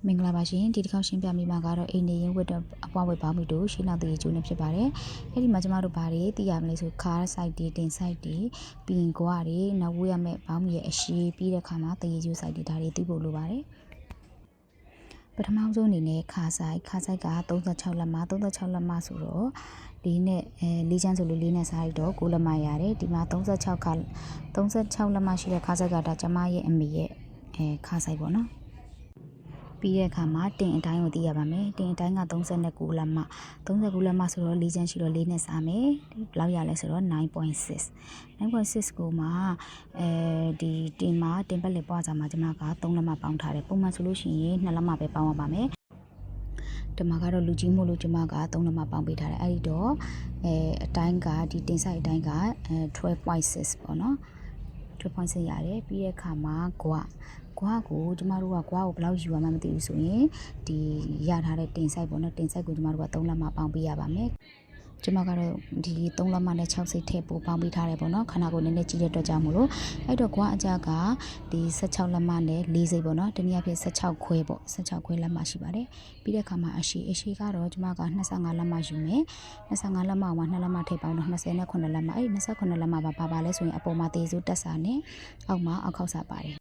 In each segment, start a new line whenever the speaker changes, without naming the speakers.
မင်္ဂလာပါရှင်ဒီတစ်ခေါက်ရှင်းပြမိမှာကတော့အိမ်နေရင်ဝတ်တဲ့အပွားဝတ်ပေါင်းပြီးတော့ရှင်းနောက်တည်ကျိုးနေဖြစ်ပါတယ်အဲ့ဒီမှာကျမတို့ဗားတွေသိရမလဲဆိုခါး site တွေတင် site တွေပြီးရင်ကွာတွေနောက်ဝတ်ရမယ့်ပေါင်းရဲ့အရှိပြီးတဲ့ခါမှာတည်ကျိုး site တွေဒါတွေသိဖို့လိုပါတယ်ပထမဆုံးအနေနဲ့ခါး site က36လက်မ36လက်မဆိုတော့ဒီနဲ့လေးချမ်းဆိုလို့လေးနဲ့စားရတော့9လက်မရတယ်ဒီမှာ36လက်မရှိတဲ့ခါး site ကဒါကျမရဲ့အမေရဲ့ခါး site ပေါ့နော်ပြီးတဲ့အခါမှာတင်အတိုင်းကိုသိရပါမယ်တင်အတိုင်းက39လက်မ39လက်မဆိုတော့4ချမ်းရှိတော့4နဲ့စားမယ်ဘယ်လောက်ရလဲဆိုတော့ 9.6 ကိုမှဒီတင်မှာတင်ပတ်လက်ပွားစားမှာကျွန်မက3လက်မပေါင်းထားတယ်ပုံမှန်ဆိုလို့ရှိရင်2လက်မပဲပေါင်းရပါမယ်ဒီမှာကတော့လူကြီးမို့လို့ကျွန်မက3လက်မပေါင်းပေးထားတယ်အဲ့ဒီတော့အတိုင်းကဒီတင်ဆိုင်အတိုင်းက12.6ပေါ့နော်12.6ရတယ်ပြီးတဲ့အခါမှာကွာကိုကျမတို့ကကွာကိုဘယ်လောက်ယူရမှမသိဘူးဆိုရင်ဒီရထားတဲ့တင်ဆိုင်ပေါ့နော်တင်ဆိုင်ကိုကျမတို့က3လက်မပေါင်းပေးရပါမယ်ကျမကတော့ဒီ3လက်မနဲ့6စိတ်ထည့်ပို့ပေါင်းပေးထားတယ်ပေါ့နော်ခန္ဓာကိုယ်နည်းနည်းကြီးတဲ့အတွက်ကြောင့်မို့လို့အဲ့တော့ကွာအကြကဒီ16လက်မနဲ့4စိတ်ပေါ့နော်တနည်းအားဖြင့်16ခွဲပေါ့16ခွဲလက်မရှိပါတယ်ပြီးတဲ့အခါမှာအရှိကတော့ကျမက25လက်မယူမယ်25လက်မမှာ2လက်မထည့်ပေါင်းတော့29လက်မအဲ့29လက်မပါလဲဆိုရင်အပေါ်မှာတေးစိုးတက်စာနဲ့အောက်မှာအောက်ခောက်စာပါတယ်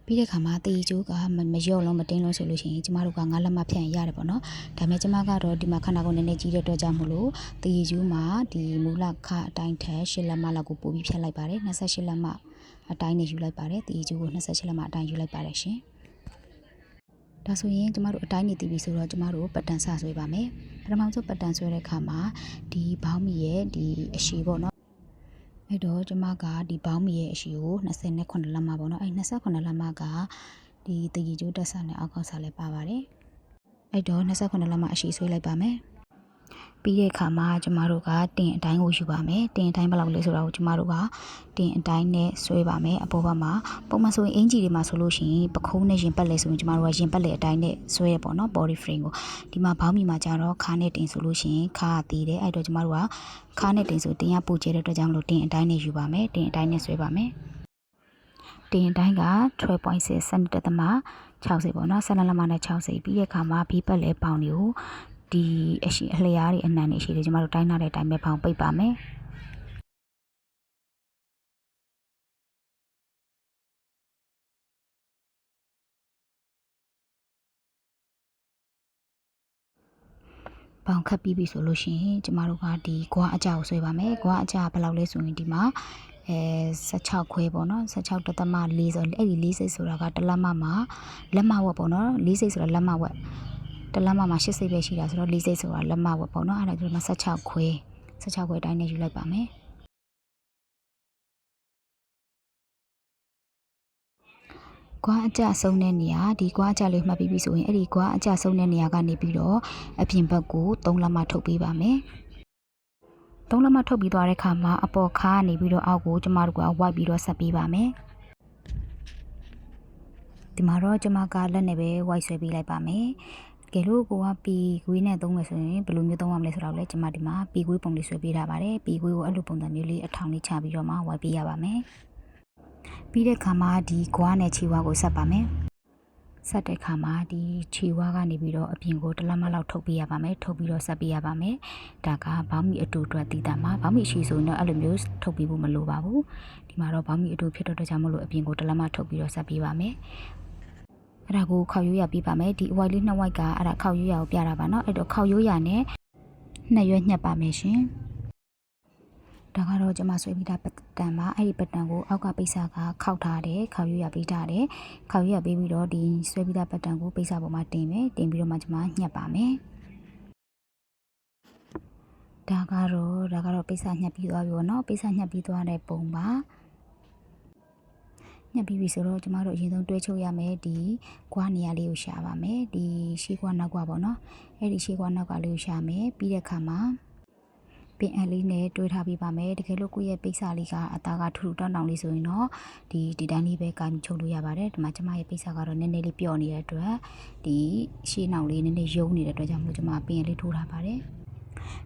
ပြီးတဲ့ခါမှာတေးကျိုးကမလျော့လုံးမတင်းလုံးဆိုလို့ရှိရင်ကျမတို့က9လက်မဖြန့်ရတယ်ပေါ့နော်ဒါပေမဲ့ကျမကတော့ဒီမှာခန္ဓာကိုယ်နည်းနည်းကြီးတဲ့အတွက်ကြောင့်မို့လို့တေးကျိုးမှာဒီမူလခအတိုင်းထက်10လက်မလောက်ကိုပို့ပြီးဖြတ်လိုက်ပါတယ်28လက်မအတိုင်းနဲ့ယူလိုက်ပါတယ်တေးကျိုးကို28လက်မအတိုင်းယူလိုက်ပါတယ်ရှင်ဒါဆိုရင်ကျမတို့အတိုင်းနေတည်ပြီဆိုတော့ကျမတို့ပတ်တန်ဆဆွဲပါမယ်ပထမဆုံးပတ်တန်ဆွဲတဲ့အခါမှာဒီဘောင်းမီရဲ့ဒီအရှိပေါ့နော်အဲ့တော့ကျမကဒီဘောင်းမီရဲ့အရှိကို29လက်မပေါ့နော်အဲ့29လက်မကဒီတည်ကျိုးတက်ဆာနဲ့အောက်ခောက်ဆာလည်းပါပါတယ်အဲ့တော့29လက်မအရှိဆွဲလိုက်ပါမယ်ပြီးတဲ့အခါမှာကျမတို့ကတင်အတိုင်းကိုယူပါမယ်တင်အတိုင်းဘယ်လောက်လဲဆိုတော့ကျမတို့ကတင်အတိုင်းနဲ့ဆွဲပါမယ်အပေါ်ဘက်မှာပုံမှန်ဆိုရင်အင်ဂျီတွေမှာဆိုလို့ရှိရင်ပခုံးနဲ့ရင်ပတ်လဲဆိုရင်ကျမတို့ကရင်ပတ်လဲအတိုင်းနဲ့ဆွဲရပေါ့နော် body frame ကိုဒီမှာဘောင်းမီမှာကျတော့ခါနဲ့တင်ဆိုလို့ရှိရင်ခါတည်တယ်အဲ့တော့ကျမတို့ကခါနဲ့တင်ဆိုတင်ရပို့ကျဲတဲ့အတွက်ကြောင့်မလို့တင်အတိုင်းနဲ့ယူပါမယ်တင်အတိုင်းနဲ့ဆွဲပါမယ်တင်အတိုင်းက12.6 cm တသမ60ပေါ့နော်12လက်မနဲ့60ပြီးတဲ့အခါမှာဘီပတ်လဲပေါင်တွေကိုဒီအရှိအလျားတွေအနံတွေရှိတယ်ကျမတို့တိုင်းထားတဲ့အတိုင်းပဲဖောင်ပိတ်ပါမယ်ပေါင်ခတ်ပြီးပြီဆိုလို့ရှိရင်ကျမတို့ကဒီဂွားအကြကိုဆွဲပါမယ်ဂွားအကြဘယ်လောက်လဲဆိုရင်ဒီမှာ16ခွဲပေါ့နော်16.4ဆိုအဲ့ဒီ4စိတ်ဆိုတာကတစ်လက်မမှာလက်မဝက်ပေါ့နော်4စိတ်ဆိုတာလက်မဝက်တလက်မမှာ8စိတ်ပဲရှိတာဆိုတော့4စိတ်ဆိုတာလက်မဝက်ပေါ့နော်အဲ့ဒါဒီမှာ16ခွဲအတိုင်းနဲ့ယူလိုက်ပါမယ်ကွာအကြဆုံးတဲ့နေရာဒီကွာအကြလေးမှတ်ပြီးပြီဆိုရင်အဲ့ဒီကွာအကြဆုံးတဲ့နေရာကနေပြီးတော့အပြင်ဘက်ကို3လက်မထုတ်ပေးပါမယ်3လက်မထုတ်ပြီးသွားတဲ့ခါမှာအပေါ်ခါကနေပြီးတော့အောက်ကိုကျမတို့ကဝိုက်ပြီးတော့ဆက်ပေးပါမယ်ဒီမှာတော့ကျမကလက်နဲ့ပဲဝိုက်ဆွဲပေးလိုက်ပါမယ်ကဲလို့ကိုကပီကွေးနဲ့သုံးမယ်ဆိုရင်ဘယ်လိုမျိုးသုံးရမလဲဆိုတော့လေကျမဒီမှာပီကွေးပုံလေးဆွဲပေးထားပါတယ်ပီကွေးကိုအဲ့လိုပုံစံမျိုးလေးအထောင်လေးချပြီးတော့မှဝိုက်ပေးရပါမယ်ပြီးတဲ့ခါမှာဒီဂွားနဲ့ခြေဝါးကိုဆက်ပါမယ်ဆက်တဲ့ခါမှာဒီခြေဝါးကနေပြီးတော့အပြင်ကိုတစ်လက်မလောက်ထုတ်ပေးရပါမယ်ထုတ်ပြီးတော့ဆက်ပေးရပါမယ်ဒါကဘောင်းမီအတူအတွက်တည်တာမှာဘောင်းမီရှိဆိုရင်တော့အဲ့လိုမျိုးထုတ်ပေးဖို့မလိုပါဘူးဒီမှာတော့ဘောင်းမီအတူဖြစ်တော့ကြောင့်မလို့အပြင်ကိုတစ်လက်မထုတ်ပြီးတော့ဆက်ပေးပါမယ်အဲ့ဒါကိုခောက်ရိုးရပေးပါမယ်ဒီအဝိုက်လေး2ဝိုက်ကအဲ့ဒါခောက်ရိုးရကိုပြတာပါเนาะအဲ့တော့ခောက်ရိုးရနဲ့2ရွက်ညှက်ပါမယ်ရှင်ဒါကတော့ကျမဆွဲပြီးသားပတန်ပါအဲ့ဒီပတန်ကိုအောက်ကပိတ်စာကခောက်ထားတယ်ခောက်ရွရပေးထားတယ်ခောက်ရွရပေးပြီးတော့ဒီဆွဲပြီးသားပတန်ကိုပိတ်စာပေါ်မှာတင်မယ်တင်ပြီးတော့မှကျမညှက်ပါမယ်ဒါကတော့ပိတ်စာညှက်ပြီးသွားပြီပေါ့နော်ပိတ်စာညှက်ပြီးသွားတဲ့ပုံပါညှက်ပြီးပြီဆိုတော့ကျမတို့အရင်ဆုံးတွဲချုပ်ရမယ်ဒီကွာနေရာလေးကိုရှာပါမယ်ဒီရှေးကွာနောက်ကွာပေါ့နော်အဲ့ဒီရှေးကွာနောက်ကလေးကိုရှာမယ်ပြီးတဲ့အခါမှာပင်အလေးနဲ့တွဲထားပေးပါမယ်တကယ်လို့ကိုယ့်ရဲ့ပိတ်စာလေးကအသားကထူထူတောင်းတောင်းလေးဆိုရင်တော့ဒီတိုင်းလေးပဲကင်ချုပ်လို့ရပါတယ်ဒီမှာကျမရဲ့ပိတ်စာကတော့နည်းနည်းလေးပျော့နေတဲ့အတွက်ဒီရှေးနောက်လေးနည်းနည်းယုံနေတဲ့အတွက်ကြောင့်မို့ကျမပင်အလေးထိုးထားပါတယ်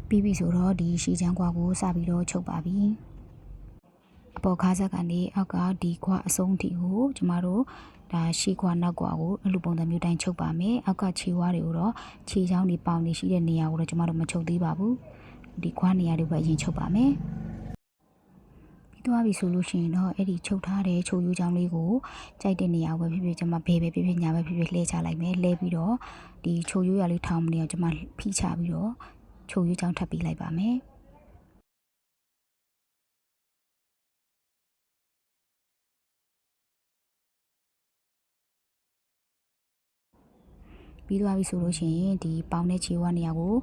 ပြီးပြီဆိုတော့ဒီရှေးချမ်းကွာကိုစပြီးတော့ချုပ်ပါပြီအပေါ်ခါဆက်ကနေအောက်ကဒီခွာအဆုံးထိကိုကျမတို့ ဒါရှေ့ကွာနောက်ကွာကိုအဲ့လိုပုံစံမျိုးတိုင်းချုပ်ပါမယ်အောက်ကခြေဝါးတွေကိုတော့ခြေချောင်းတွေပေါင်နေရှိတဲ့နေရာကိုတော့ကျမတို့မချုပ်သေးပါဘူးဒီခွားနေရာတွေပဲအရင်ချုပ်ပါမယ်ပြီးသွားပြီဆိုလို့ရှိရင်တော့အဲ့ဒီချုပ်ထားတဲ့ချုပ်ရိုးချောင်းလေးကိုကြိုက်တဲ့နေရာကိုပဲဖြစ်ဖြစ်ကျမဘယ်ပဲဖြစ်ဖြစ်ညာပဲဖြစ်ဖြစ်လှည့်ချလိုက်မယ်လှည့်ပြီးတော့ဒီချုပ်ရိုးရလေးထောင်မနေအောင်ကျမဖိချပြီးတော့ချုပ်ရိုးချောင်းထပ်ပေးလိုက်ပါမယ်ပြီးသွားပြီဆိုလို့ရှိရင်ဒီပေါင်တဲ့ခြေဝါးနေရာကို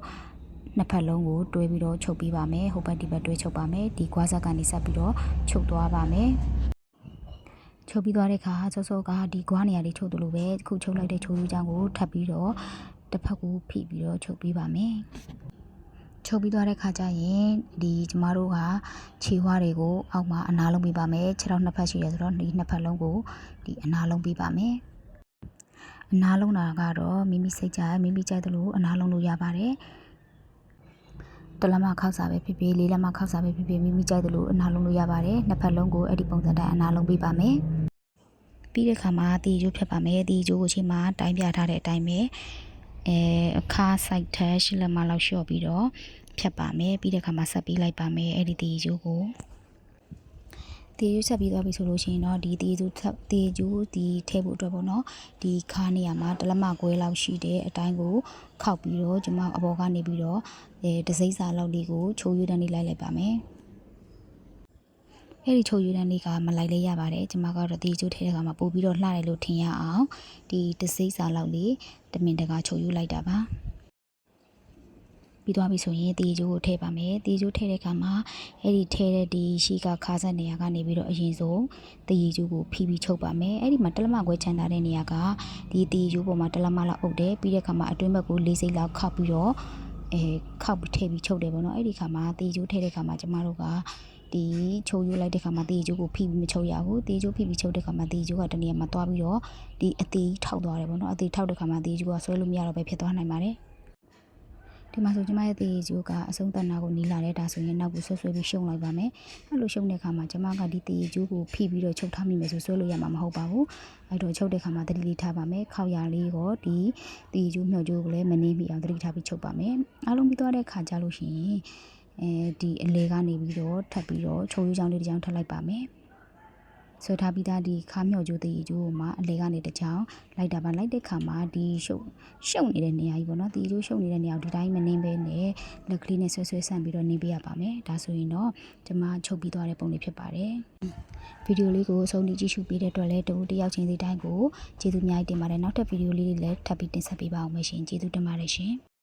နှစ်ဖက်လုံးကိုတွဲပြီးတော့ချုပ်ပေးပါမယ်ဟိုဘက်ဒီဘက်တွဲချုပ်ပါမယ်ဒီကွာဆက်ကနေဆက်ပြီးတော့ချုပ်သွားပါမယ်ချုပ်ပြီးသွားတဲ့အခါစောစောကဒီကွာနေရာလေးချုပ်သလိုပဲအခုချုပ်လိုက်တဲ့ချိုးရိုးချောင်းကိုထပ်ပြီးတော့တစ်ဖက်ကိုဖိပြီးတော့ချုပ်ပေးပါမယ်ချုပ်ပြီးသွားတဲ့ခါကျရင်ဒီကျမတို့ကခြေဝါးတွေကိုအောက်မှာအနာလုံးပေးပါမယ်ခြေထောက်နှစ်ဖက်ရှိရဆိုတော့ဒီနှစ်ဖက်လုံးကိုဒီအနာလုံးပေးပါမယ်အနာလုံးတာကတော့မိမိစိတ်ကြမိမိကြိုက်သလိုအနာလုံးလို့ရပါတယ်တလက်မခောက်စာပဲဖြစ်ဖြစ်လေးလက်မခောက်စာပဲဖြစ်ဖြစ်မိမိကြိုက်သလိုအနာလုံးလို့ရပါတယ်နှစ်ဖက်လုံးကိုအဲ့ဒီပုံစံတိုင်းအနာလုံးပေးပါမယ်ပြီးတဲ့ခါမှာတီကျိုးဖြတ်ပါမယ်တီကျိုးကိုချိန်မှာတိုင်းပြထားတဲ့အတိုင်းပဲအခါဆိုင်ထက်ရှစ်လက်မလောက်လျှော့ပြီးတော့ဖြတ်ပါမယ်ပြီးတဲ့ခါမှာဆက်ပြီးလိုက်ပါမယ်အဲ့ဒီတီကျိုးကိုတီကျိုးဆက်ပြီးသွားပြီဆိုလို့ရှိရင်တော့ဒီတီကျိုးဒီထည့်ဖို့အတွက်ပေါ့နော်ဒီခါနေရာမှာတလက်မကွဲလောက်ရှိတဲ့အတိုင်းကိုခောက်ပြီးတော့ကျွန်မအပေါ်ကနေပြီးတော့တစိမ့်စာလောက်လေးကိုချိုးရွေးတန်းလေးလိုက်ပါမယ်အဲ့ဒီချိုးရွေးတန်းလေးကမလိုက်လဲရပါတယ်ကျွန်မကတော့တီကျိုးထည့်တဲ့ခါမှာပို့ပြီးတော့လှတယ်လို့ထင်ရအောင်ဒီတစိမ့်စာလောက်လေးတမင်တကာချိုးရွေးလိုက်တာပါပြီးသွားပြီဆိုရင်တီကျိုးကိုထည့်ပါမယ်တီကျိုးထည့်တဲ့အခါမှာအဲ့ဒီထည့်တဲ့ဒီရှီကခါဆက်နေရာကနေပြီးတော့အရင်ဆုံးတီကျိုးကိုဖိပြီးချုပ်ပါမယ်အဲ့ဒီမှာတလက်မခွဲချမ်းသာတဲ့နေရာကဒီတီကျိုးပေါ်မှာတလက်မလောက်အုပ်တယ်ပြီးတဲ့အခါမှာအတွင်းဘက်ကို၄စိမ့်လောက်ခောက်ပြီးတော့ခောက်ပြီးထည့်ပြီးချုပ်တယ်ပေါ့နော်အဲ့ဒီခါမှာတီကျိုးထည့်တဲ့ခါမှာကျမတို့ကဒီချိုးယူလိုက်တဲ့ခါမှာတီကျိုးကိုဖိပြီးမချုပ်ရဘူးတီကျိုးဖိပြီးချုပ်တဲ့ခါမှာတီကျိုးကတနေရာမှာသွားပြီးတော့ဒီအသေးထောက်သွားတယ်ပေါ့နော်အသေးထောက်တဲ့ခါမှာတီကျိုးကဆွဲလို့မရတော့ပဲဖြစ်သွားနိုင်ပါတယ်ဒီမှာဆိုကျမရဲ့တီကျိုးကအဆုံးသတ်နာကိုနီးလာတဲ့ဒါဆိုရင်နောက်ကိုဆွဲပြီးရှုံလိုက်ပါမယ်အဲ့လိုရှုံတဲ့ခါမှာကျမကဒီတီကျိုးကိုဖိပြီးတော့ချုပ်ထားမိမယ်ဆိုဆွဲလို့ရမှာမဟုတ်ပါဘူးအဲ့တော့ချုပ်တဲ့ခါမှာတတိလေးထားပါမယ်ခေါက်ရလေးကိုဒီတီကျိုးမျှော်ကျိုးကိုလည်းမနှင်းမိအောင်တတိထားပြီးချုပ်ပါမယ်အားလုံးပြီးသွားတဲ့ခါကြလို့ရှိရင်ဒီအလေကနေပြီးတော့ထပ်ပြီးတော့ချိုးရိုးချောင်းလေးတစ်ချောင်းထပ်လိုက်ပါမယ်ဆွဲထားပြီးသားဒီခါမျှော်ကျိုးတီကျိုးမှာအလေကနေတစ်ချောင်းလိုက်တာပါလိုက်တဲ့ခါမှာဒီရှုပ်နေတဲ့နေရာကြီးပေါ့နော်တီကျိုးရှုပ်နေတဲ့နေရာဒီတိုင်းမနှင်းပဲနဲ့လက်ကလေးနဲ့ဆွဲဆန့်ပြီးတော့နှင်းပေးရပါမယ်ဒါဆိုရင်တော့ကျွန်မချုပ်ပြီးသွားတဲ့ပုံလေးဖြစ်ပါတယ်ဗီဒီယိုလေးကိုအဆုံးထိကြည့်ရှုပေးတဲ့အတွက်လည်းတူတယောက်ချင်းစီတိုင်းကိုကျေးဇူးအများကြီးတင်ပါတယ်နောက်ထပ်ဗီဒီယိုလေးတွေလည်းထပ်ပြီးတင်ဆက်ပေးပါအောင်မယ်ရှင်ကျေးဇူးတင်ပါတယ်ရှင်